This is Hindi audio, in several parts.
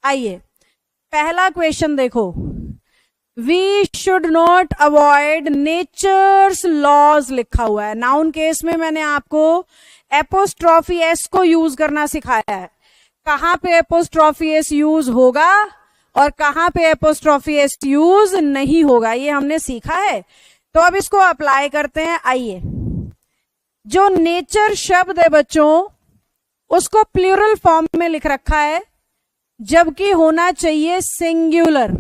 आइए पहला क्वेश्चन देखो, we should not avoid nature's laws लिखा हुआ है। नाउन केस में मैंने आपको एपोस्ट्रॉफी एस को यूज करना सिखाया है। कहां पे एपोस्ट्रॉफी एस यूज होगा और कहां पे एपोस्ट्रॉफी एस यूज नहीं होगा, ये हमने सीखा है। तो अब इसको अप्लाई करते हैं। आइए, जो नेचर शब्द है बच्चों, उसको प्लूरल फॉर्म में लिख रखा है, जबकि होना चाहिए सिंगुलर।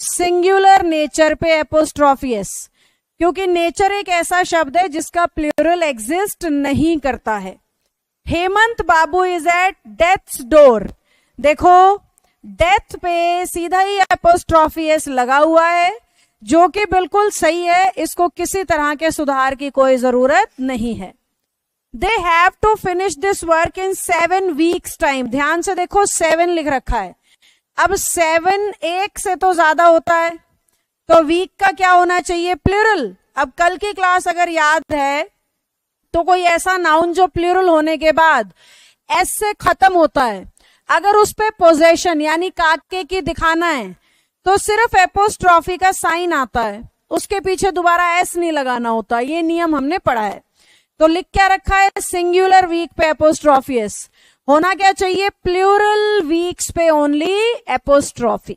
सिंगुलर नेचर पे एपोस्ट्रॉफी एस, क्योंकि नेचर एक ऐसा शब्द है जिसका प्लूरल एग्जिस्ट नहीं करता है। हेमंत बाबू इज एट डेथ्स डोर। देखो डेथ पे सीधा ही एपोस्ट्रॉफी एस लगा हुआ है, जो कि बिल्कुल सही है। इसको किसी तरह के सुधार की कोई जरूरत नहीं है। They have to finish this work in 7 weeks time. ध्यान से देखो 7 लिख रखा है। अब 7 एक से तो ज्यादा होता है, तो वीक का क्या होना चाहिए, प्लूरल। अब कल की क्लास अगर याद है तो कोई ऐसा नाउन जो प्लूरल होने के बाद एस से खत्म होता है, अगर उस पे पोजेशन यानी काके की दिखाना है तो सिर्फ एपोस्ट्रॉफी का साइन आता है, उसके पीछे दोबारा एस नहीं लगाना होता। ये नियम हमने पढ़ा है। तो लिख क्या रखा है, सिंगुलर वीक पे एपोस्ट्रॉफी एस। होना क्या चाहिए, प्लूरल वीक्स पे only apostrophe.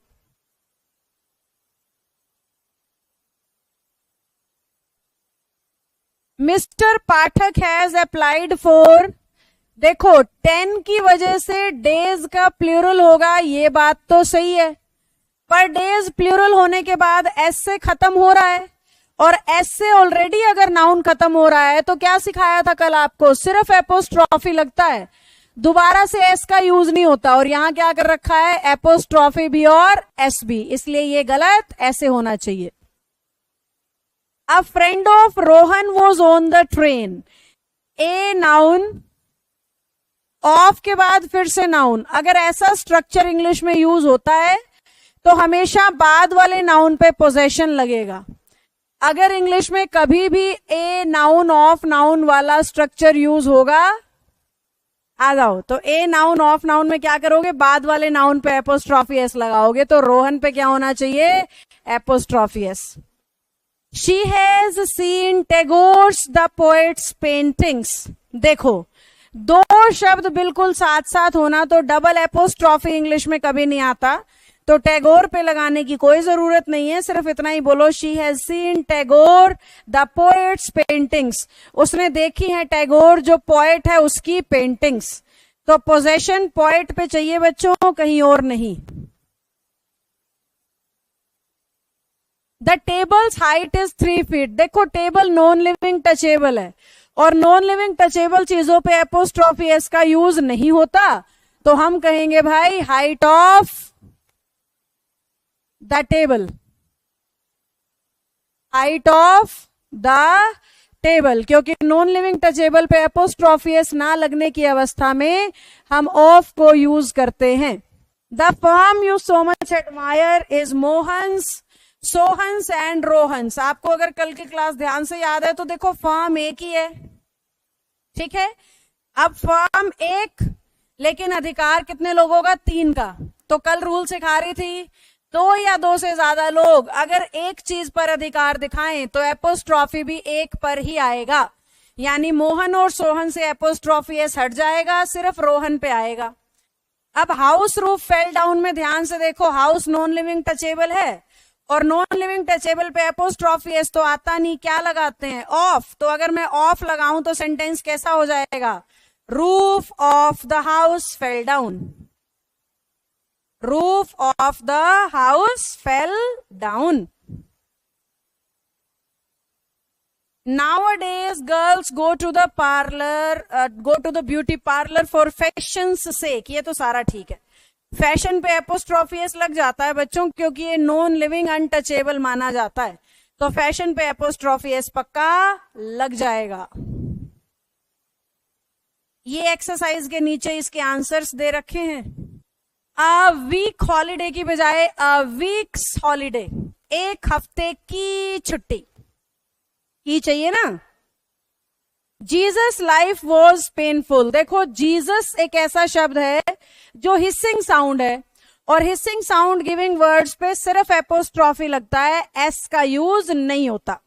Mister Pathak has applied for, देखो 10 की वजह से डेज का प्लूरल होगा, ये बात तो सही है, पर डेज प्लूरल होने के बाद एस से खत्म हो रहा है, और एस से ऑलरेडी अगर नाउन खत्म हो रहा है तो क्या सिखाया था कल आपको, सिर्फ एपोस्ट्रॉफी लगता है, दोबारा से एस का यूज नहीं होता। और यहां क्या कर रखा है, एपोस्ट्रॉफी भी और एस भी, इसलिए ये गलत, ऐसे होना चाहिए। A friend of Rohan was on the train. A noun, of के बाद फिर से नाउन। अगर ऐसा स्ट्रक्चर इंग्लिश में यूज होता है तो हमेशा बाद वाले नाउन पे पोजेशन लगेगा। अगर इंग्लिश में कभी भी ए नाउन ऑफ नाउन वाला स्ट्रक्चर यूज होगा, आ जाओ, तो ए नाउन ऑफ नाउन में क्या करोगे, बाद वाले नाउन पे एपोस्ट्रॉफी एस लगाओगे। तो रोहन पे क्या होना चाहिए, apostrophe S. She has seen Tagore's the poets paintings. देखो दो शब्द बिल्कुल साथ साथ होना तो डबल एपोस्ट्रॉफी इंग्लिश में कभी नहीं आता, तो टैगोर पे लगाने की कोई जरूरत नहीं है, सिर्फ इतना ही बोलो, she has seen Tagore the poets paintings. उसने देखी है टैगोर जो पोएट है उसकी पेंटिंग्स। तो पोजेशन पोएट पे चाहिए बच्चों, कहीं और नहीं। The tables height is 3 feet. देखो टेबल नॉन लिविंग टचेबल है, और नॉन लिविंग टचेबल चीजों पे एपोस्ट्रॉफी एस का यूज नहीं होता, तो हम कहेंगे भाई height of the table, height of the table, क्योंकि नॉन लिविंग टचेबल पे एपोस्ट्रॉफी एस ना लगने की अवस्था में हम ऑफ को यूज करते हैं। The firm you so much admire is Mohan's, Sohan's and Rohan's. आपको अगर कल की क्लास ध्यान से याद है तो देखो फर्म एक ही है, ठीक है। अब फर्म एक, लेकिन अधिकार कितने लोगों का, 3 का। तो कल रूल सिखा रही थी 2 या 2 से ज्यादा लोग अगर एक चीज पर अधिकार दिखाएं तो एपोस्ट्रॉफी भी एक पर ही आएगा, यानी मोहन और सोहन से एपोस्ट्रॉफी एस हट जाएगा, सिर्फ रोहन पे आएगा। अब हाउस रूफ फेल डाउन में ध्यान से देखो, हाउस नॉन लिविंग टचेबल है, और नॉन लिविंग टचेबल पे एपोस्ट्रॉफी एस तो आता नहीं, क्या लगाते हैं, ऑफ। तो अगर मैं ऑफ लगाऊं तो सेंटेंस कैसा हो जाएगा, roof of the house fell down, roof of the house fell down. Nowadays girls go to the parlor, go to the beauty parlor for fashion's sake। ये तो सारा ठीक है, फैशन पे एपोस्ट्रॉफी एस लग जाता है बच्चों, क्योंकि ये नॉन लिविंग अनटचेबल माना जाता है, तो फैशन पे एपोस्ट्रॉफी एस पक्का लग जाएगा। ये एक्सरसाइज के नीचे इसके आंसर्स दे रखे हैं। अ वीक हॉलीडे की बजाय अ वीक्स हॉलीडे, एक हफ्ते की छुट्टी ही चाहिए ना। Jesus life was painful. देखो जीसस एक ऐसा शब्द है जो हिसिंग साउंड है, और हिसिंग साउंड गिविंग वर्ड्स पे सिर्फ एपोस्ट्रॉफी लगता है, एस का यूज नहीं होता।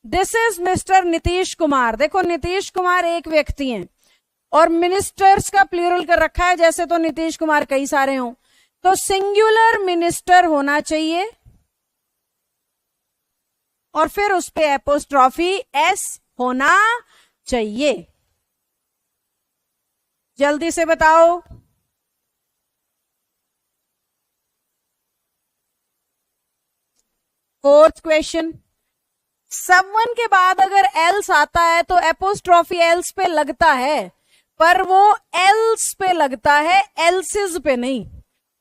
This is mister Nitish Kumar. देखो नीतीश कुमार एक व्यक्ति हैं और मिनिस्टर्स का प्लूरल कर रखा है, जैसे तो नीतीश कुमार कई सारे हों, तो सिंगुलर मिनिस्टर होना चाहिए और फिर उस पे एपोस्ट्रॉफी एस होना चाहिए। जल्दी से बताओ। फोर्थ क्वेश्चन, समवन के बाद अगर एल्स आता है तो एपोस्ट्रॉफी एल्स पे लगता है, पर वो एल्स पे लगता है, एल्सिस पे नहीं।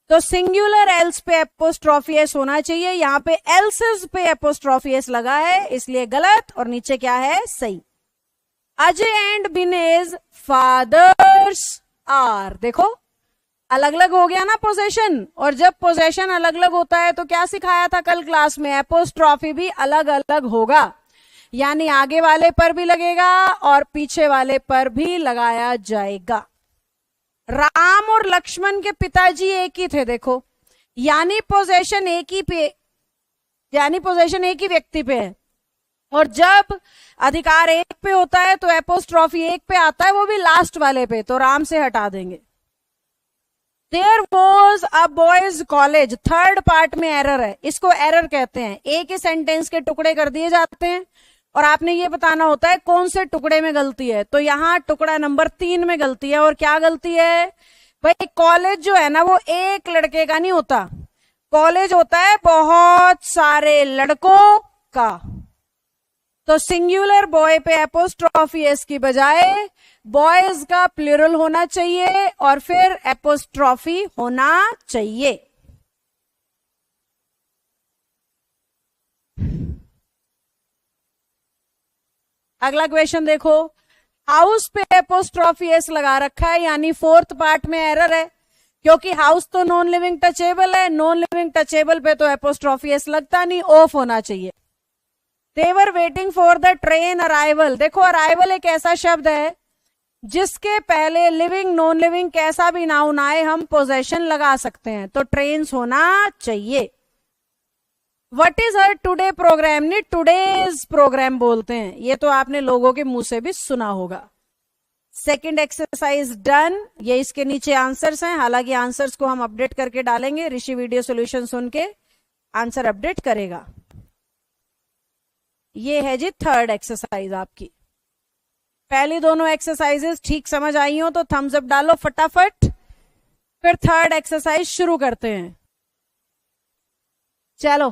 तो सिंगुलर एल्स पे एपोस्ट्रॉफी एस होना चाहिए, यहां पे एल्सिस पे एपोस्ट्रॉफी एस लगा है, इसलिए गलत। और नीचे क्या है? सही। Ajay and Binay's fathers are. देखो अलग अलग हो गया ना पोजेशन, और जब पोजेशन अलग अलग होता है तो क्या सिखाया था कल क्लास में? एपोस्ट्रॉफी भी अलग अलग होगा, यानी आगे वाले पर भी लगेगा और पीछे वाले पर भी लगाया जाएगा। राम और लक्ष्मण के पिताजी एक ही थे, देखो, यानी पोजेशन एक ही व्यक्ति पे है, और जब अधिकार एक पे होता है तो एपोस्ट्रॉफी एक पे आता है, वो भी लास्ट वाले पे, तो राम से हटा देंगे। There was a boys college, third part में एरर है, इसको एरर कहते हैं। एक ही सेंटेंस के टुकड़े कर दिए जाते हैं और आपने ये बताना होता है कौन से टुकड़े में गलती है। तो यहां टुकड़ा नंबर 3 में गलती है। और क्या गलती है भाई? कॉलेज जो है ना वो एक लड़के का नहीं होता, कॉलेज होता है बहुत सारे लड़कों का। तो सिंगुलर बॉय पे एपोस्ट्रॉफी एस की बजाय बॉयज का प्लूरल होना चाहिए और फिर एपोस्ट्रॉफी होना चाहिए। अगला क्वेश्चन देखो, हाउस पे एपोस्ट्रॉफी एस लगा रखा है, यानी फोर्थ पार्ट में एरर है, क्योंकि हाउस तो नॉन लिविंग टचेबल है, नॉन लिविंग टचेबल पे तो एपोस्ट्रॉफी एस लगता नहीं, ऑफ होना चाहिए। They were waiting for the train arrival। देखो अराइवल एक ऐसा शब्द है जिसके पहले लिविंग नॉन लिविंग कैसा भी नाउन आए हम पोजेशन लगा सकते हैं, तो ट्रेन्स होना चाहिए। What is her today program, नहीं टुडेज प्रोग्राम बोलते हैं, ये तो आपने लोगों के मुंह से भी सुना होगा। सेकंड एक्सरसाइज डन, ये इसके नीचे आंसर्स हैं, हालांकि आंसर्स को हम अपडेट करके डालेंगे, ऋषि वीडियो सॉल्यूशन सुन के आंसर अपडेट करेगा। ये है जी थर्ड एक्सरसाइज आपकी। पहली दोनों एक्सरसाइजेस ठीक समझ आई हो तो थम्स अप डालो फटाफट, फिर थर्ड एक्सरसाइज शुरू करते हैं। चलो,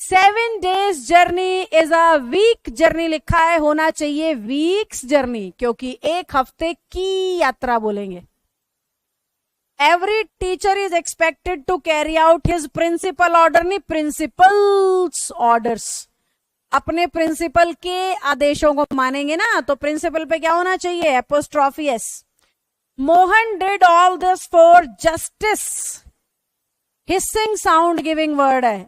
7 days journey is a week journey लिखा है, होना चाहिए वीक्स जर्नी, क्योंकि एक हफ्ते की यात्रा बोलेंगे। Every teacher is expected to carry out his principal order, नहीं प्रिंसिपल्स ऑर्डर्स, अपने प्रिंसिपल के आदेशों को मानेंगे ना, तो प्रिंसिपल पे क्या होना चाहिए? Apostrophe S. Mohan did all this for justice, hissing sound giving word है,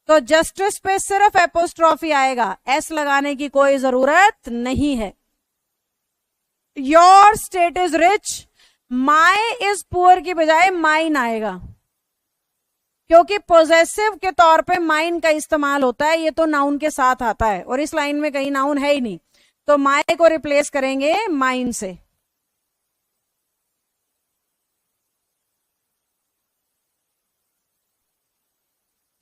तो जस्टिस पे सिर्फ एपोस्ट्रॉफी आएगा, एस लगाने की कोई जरूरत नहीं है। Your state is rich, my is poor की बजाय माइन आएगा, क्योंकि पोजेसिव के तौर पे माइन का इस्तेमाल होता है, ये तो नाउन के साथ आता है और इस लाइन में कहीं नाउन है ही नहीं, तो माई को रिप्लेस करेंगे माइन से।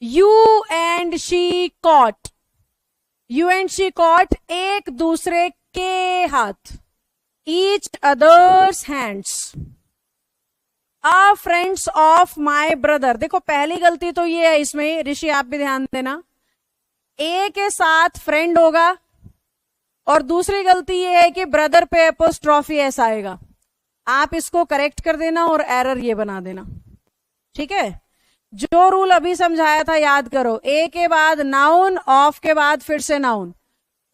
You and she caught, you and she caught एक दूसरे के हाथ, each other's hands, a friends of my brother. देखो पहली गलती तो ये है इसमें, ऋषि आप भी ध्यान देना, ए के साथ फ्रेंड होगा, और दूसरी गलती ये है कि ब्रदर पे एपोस्ट्रॉफी एस आएगा। आप इसको करेक्ट कर देना और एरर ये बना देना, ठीक है? जो रूल अभी समझाया था याद करो, ए के बाद नाउन, ऑफ के बाद फिर से नाउन,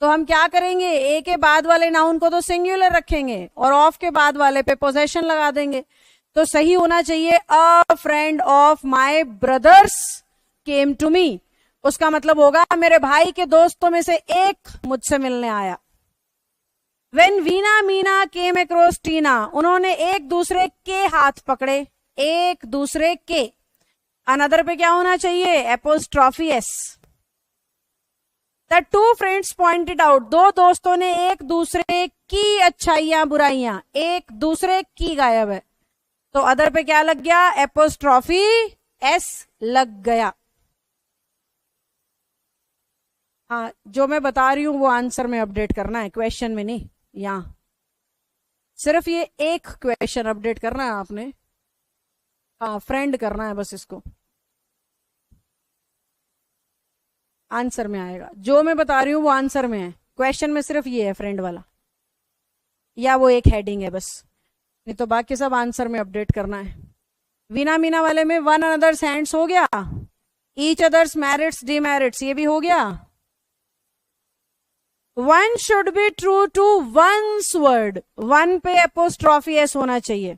तो हम क्या करेंगे? ए के बाद वाले नाउन को तो सिंगुलर रखेंगे और ऑफ के बाद वाले पे पोजेशन लगा देंगे, तो सही होना चाहिए a friend of my brother's came to me. उसका मतलब होगा मेरे भाई के दोस्तों में से एक मुझसे मिलने आया। When Veena Meena came across Tina, उन्होंने एक दूसरे के हाथ पकड़े, एक दूसरे के, अनदर पे क्या होना चाहिए, apostrophe S. The two friends pointed out, दो दोस्तों ने एक दूसरे की अच्छाइयां बुराइयां, एक दूसरे की गायब है, तो अदर पे क्या लग गया, एपोस्ट्रॉफी एस लग गया। हाँ, जो मैं बता रही हूं वो आंसर में अपडेट करना है, क्वेश्चन में नहीं। यहां सिर्फ ये एक क्वेश्चन अपडेट करना है आपने, हाँ फ्रेंड करना है बस इसको, आंसर में आएगा। जो मैं बता रही हूं वो आंसर में है, क्वेश्चन में सिर्फ ये है फ्रेंड वाला, या वो एक हेडिंग है बस, नहीं तो बाकी सब आंसर में अपडेट करना है। वीना मीना वाले में वन अनदर्स हैंड्स हो गया, ईच अदर्स मैरिट्स डीमेरिट्स ये भी हो गया। One should be true to one's word, one पे एपोस्ट्रॉफी एस होना चाहिए।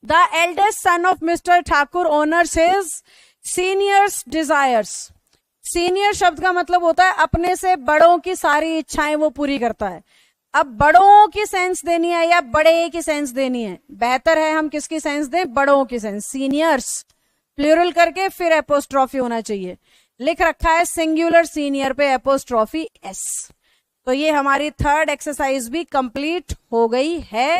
The eldest son of mister Thakur honours his seniors desires, senior शब्द का मतलब होता है अपने से बड़ों की सारी इच्छाएं वो पूरी करता है। अब बड़ों की सेंस देनी है या बड़े की सेंस देनी है, बेहतर है हम किसकी सेंस दें, बड़ों की सेंस, सीनियर्स प्लूरल करके फिर एपोस्ट्रॉफी होना चाहिए। लिख रखा है सिंगुलर सीनियर पे एपोस्ट्रॉफी एस। तो ये हमारी थर्ड एक्सरसाइज भी कंप्लीट हो गई है।